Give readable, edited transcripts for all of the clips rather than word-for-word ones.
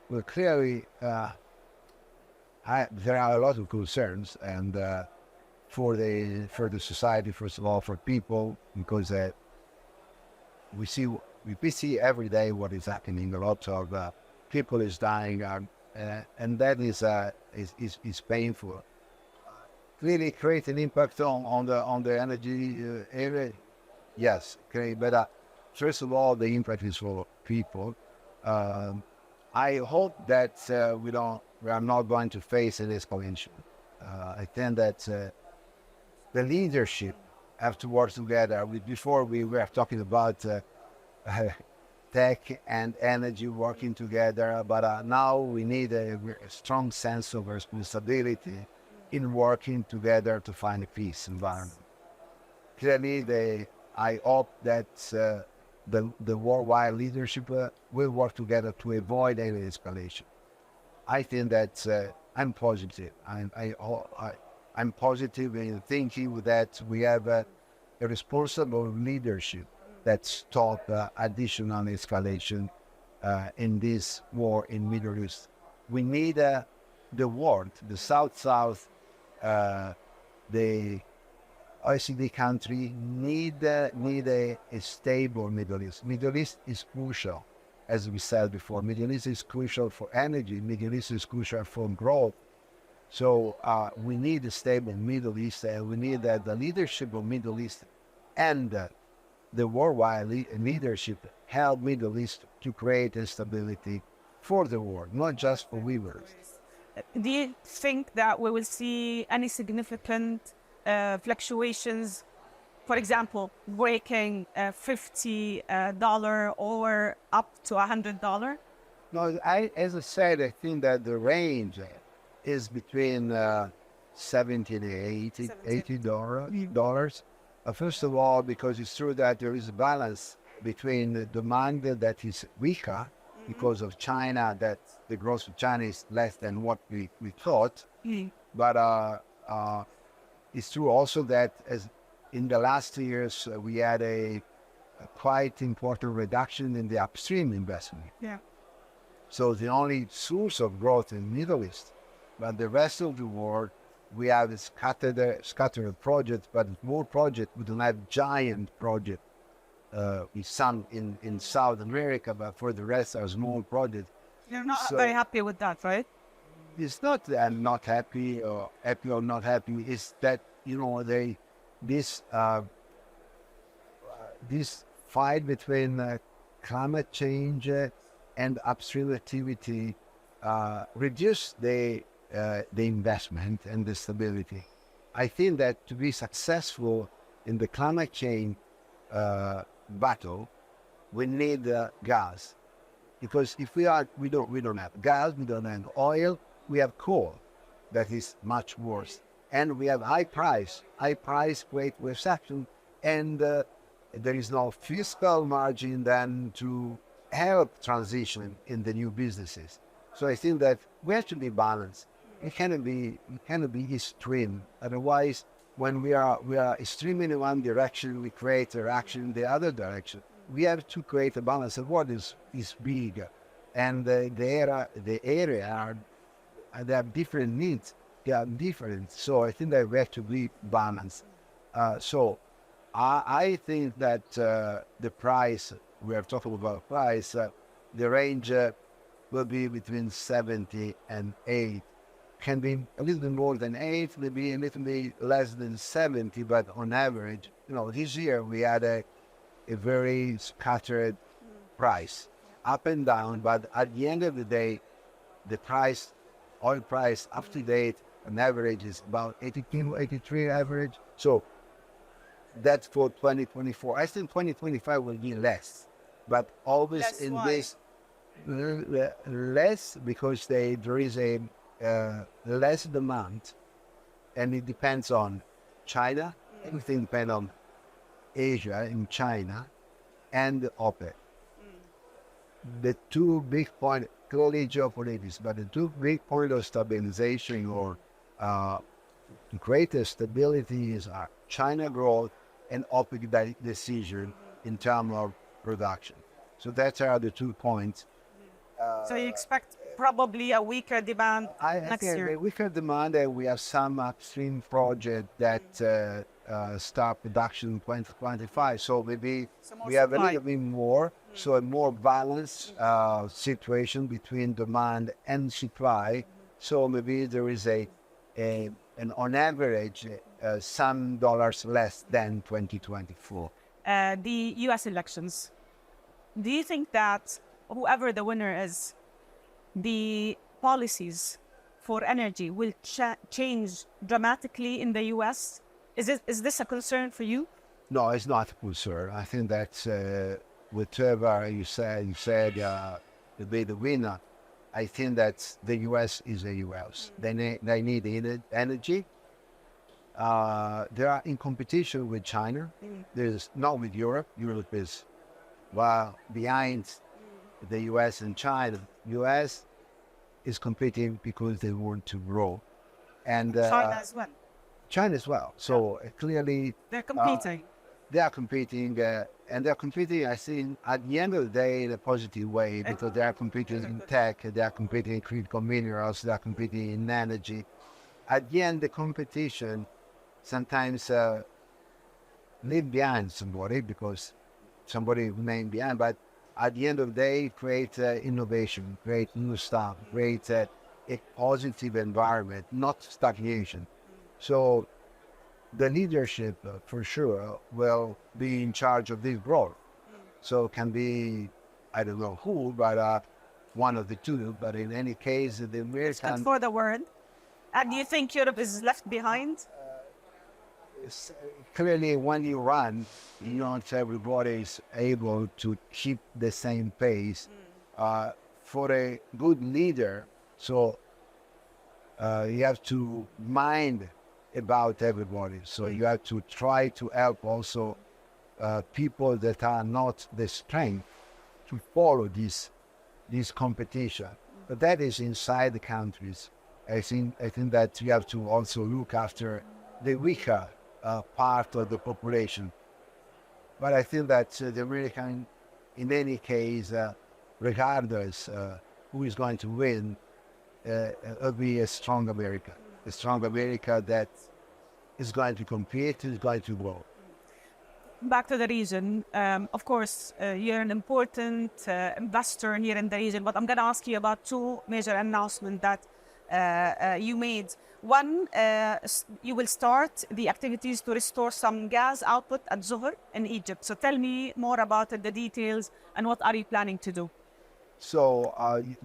Well, clearly, there are a lot of concerns, and for the society, first of all, for people, because we see every day what is happening. A lot of people is dying, and that is painful. Clearly, create an impact on the energy area. Yes, okay, but first of all, the impact is for people. I hope that we are not going to face an escalation. I think that the leadership have to work together. Before we were talking about tech and energy working together, but now we need a strong sense of responsibility in working together to find a peace environment. Clearly, I hope that the worldwide leadership will work together to avoid any escalation. I think that I'm positive. I'm positive in thinking that we have a responsible leadership that stop additional escalation in this war in Middle East. We need the world, the South-South, the OECD country need a stable Middle East. Middle East is crucial, as we said before. Middle East is crucial for energy. Middle East is crucial for growth. So we need a stable Middle East, and we need the leadership of Middle East and the worldwide leadership help Middle East to create a stability for the world, not just for weavers. Do you think that we will see any significant fluctuations, for example, breaking $50 or up to $100? No, as I said, I think that the range is between $70 and $80. First of all, because it's true that there is a balance between the demand that is weaker because of China, that the growth of China is less than what we thought. But it's true also that as in the last years, we had a quite important reduction in the upstream investment. Yeah. So the only source of growth in the Middle East, but the rest of the world, we have scattered projects, but more projects. We don't have giant projects. With some in South America, but for the rest are small projects. You're not very happy with that, right? It's not that I'm not happy or not happy. It's that this fight between climate change and upstream activity reduce the investment and the stability. I think that to be successful in the climate change battle, we need gas, because if we don't have gas, we don't have oil, we have coal, that is much worse, and we have high price, great recession, and there is no fiscal margin then to help transition in the new businesses. So I think that we have to be balanced. It cannot be extreme. Otherwise, when we are extreme in one direction, we create a reaction in the other direction. We have to create a balance. The world is big, and the area they have different needs. They are different. So I think that we have to be balanced. So I think that the price, we are talking about price, the range will be between 70 and 8. Can be a little bit more than 8, maybe a little bit less than 70, but on average, this year we had a very scattered price, up and down, but at the end of the day, the price, oil price up to date, on average is about 82, 83 average. So that's for 2024. I think 2025 will be less, but always That's in why. this less because there is a less demand, and it depends on China. Everything depends on Asia and China and OPEC. The two big points, clearly geopolitics, but the two big points of stabilization or greater stability is China growth and OPEC decision in terms of production. So that are the 2 points. So you expect probably a weaker demand I next think year. a weaker demand, and we have some upstream project that start production in 2025. So maybe more we have a supply. little bit more, so a more balanced situation between demand and supply. So maybe there is an on average some dollars less than 2024. The U.S. elections. Do you think that whoever the winner is, the policies for energy will change dramatically in the U.S.? Is this a concern for you? No, it's not a concern. I think that whatever you said will be the winner. I think that the U.S. is the U.S. They need energy. They are in competition with China. There's not with Europe. Europe is behind the U.S. and China. U.S. is competing because they want to grow, and China as well. China as well. So clearly They're competing. they are competing, and they're competing, I think, at the end of the day in a positive way, because they are competing in tech, they are competing in critical minerals, they are competing in energy. At the end, the competition sometimes leave behind somebody because somebody remain behind, but at the end of the day, create innovation, create new stuff, create a positive environment, not stagnation. So the leadership, for sure, will be in charge of this growth. So it can be, I don't know who, but one of the two. But in any case, the American... Good for the world. And do you think Europe is left behind? Clearly, when you run, not everybody is able to keep the same pace. For a good leader, so you have to mind about everybody. So you have to try to help also people that are not the strength to follow this competition. But that is inside the countries. I think that you have to also look after the weaker part of the population. But I think that the American, in any case, regardless who is going to win, will be a strong America that is going to compete, is going to grow. Back to the region. Of course, you're an important investor here in the region, but I'm going to ask you about two major announcements that you made. One, you will start the activities to restore some gas output at Zohr in Egypt. So tell me more about it, the details, and what are you planning to do? So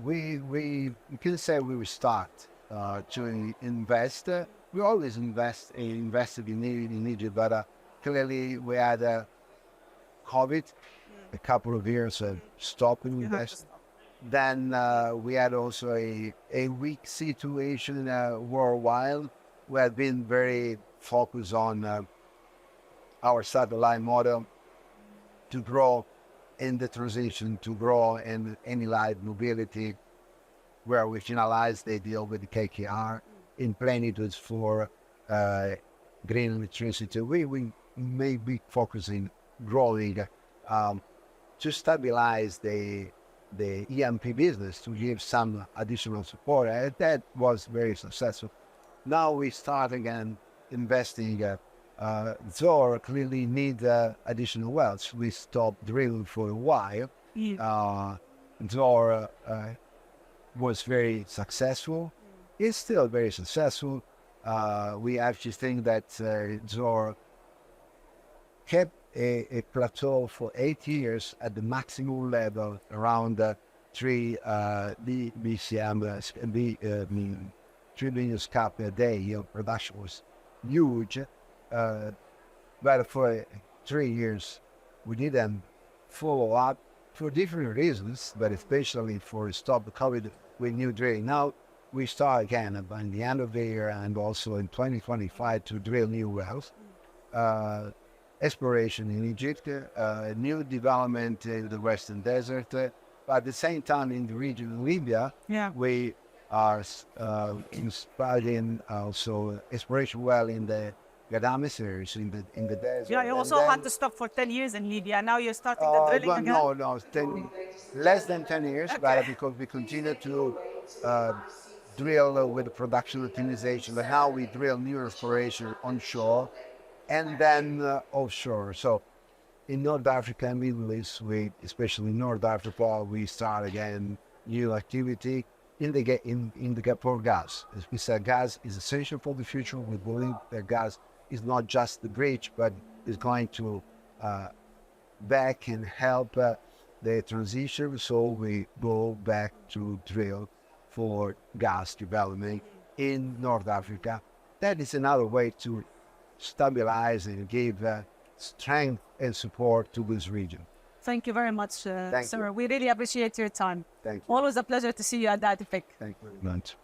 we can say we will start to invest. We always invested in Egypt, but clearly we had COVID, a couple of years of stopping investment. Then we had also a weak situation worldwide. We have been very focused on our satellite model to grow in the transition, to grow in any light mobility, where we finalized the deal with the KKR in plenitude for green electricity. We may be focusing growing to stabilize the EMP business, to give some additional support. That was very successful. Now we start again investing. Zohr clearly need additional wells. We stopped drilling for a while. Zohr was very successful. It's still very successful. We actually think that Zohr kept a plateau for 8 years at the maximum level, around 3 BCM, 3 million scf per day. Your production was huge, but for 3 years we didn't follow up for different reasons, but especially for stop the COVID with new drilling. Now we start again by the end of the year and also in 2025 to drill new wells. Exploration in Egypt, new development in the Western Desert, but at the same time in the region of Libya, we are installing also exploration well in the Gaddamis areas in the desert. Yeah, you also had to stop for 10 years in Libya. Now you're starting the drilling again? No, less than 10 years, but because we continue to drill with production optimization, but now we drill new exploration onshore and then offshore. So in North Africa and Middle East, especially North Africa, we start again new activity in the for gas. As we said, gas is essential for the future. We believe that gas is not just the bridge, but is going to back and help the transition. So we go back to drill for gas development in North Africa. That is another way to stabilize and give strength and support to this region. Thank you very much, sir. We really appreciate your time. Thank you. Always a pleasure to see you at that effect. Thank you very much.